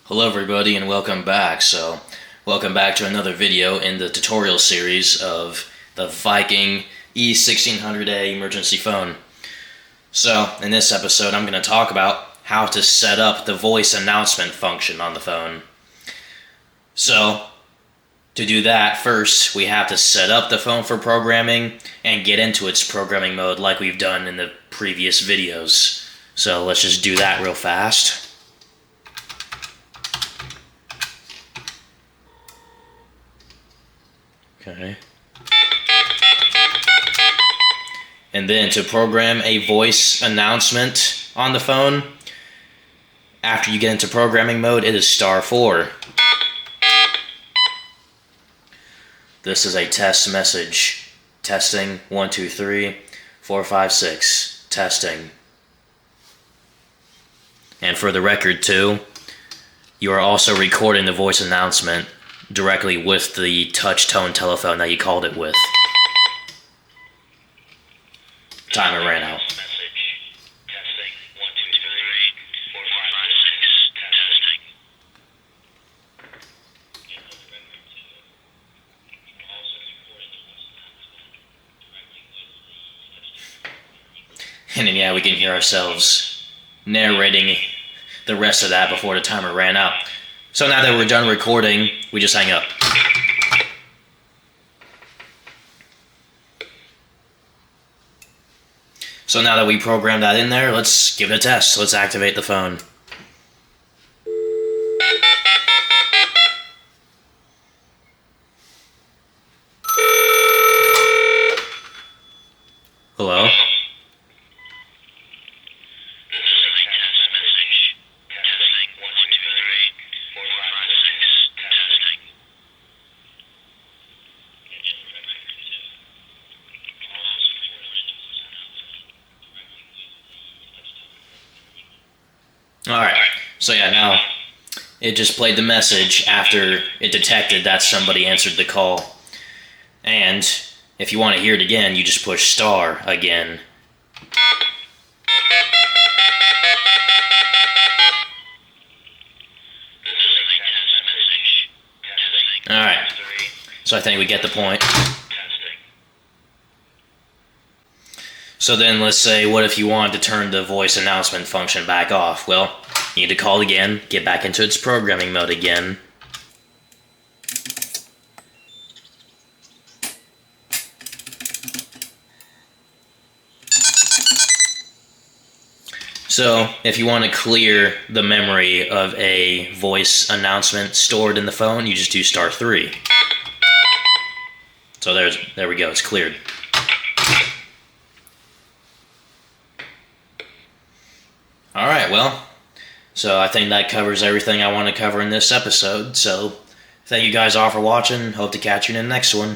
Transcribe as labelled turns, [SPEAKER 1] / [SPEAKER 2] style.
[SPEAKER 1] Hello everybody and welcome back. Welcome back to another video in the tutorial series of the Viking E-1600A Emergency Phone. So, in this episode I'm going to talk about how to set up the voice announcement function on the phone. So, to do that, first we have to set up the phone for programming and get into its programming mode like we've done in the previous videos. So let's just do that real fast. Okay. And then to program a voice announcement on the phone, after you get into programming mode, it is *4. This is a test message. Testing 1 2 3 4 5 6. Testing. And for the record too, you are also recording the voice announcement directly with the touch tone telephone that you called it with. Timer ran out. And then yeah, we can hear ourselves narrating the rest of that before the timer ran out. So now that we're done recording, we just hang up. So now that we programmed that in there, let's give it a test. Let's activate the phone. Hello? Alright, so yeah, now it just played the message after it detected that somebody answered the call. And if you want to hear it again, you just push star again. Alright, so I think we get the point. So then let's say, what if you wanted to turn the voice announcement function back off? Well, you need to call again, get back into its programming mode again. So if you want to clear the memory of a voice announcement stored in the phone, you just do *3. So there we go, it's cleared. Alright, well, so I think that covers everything I want to cover in this episode. So thank you guys all for watching. Hope to catch you in the next one.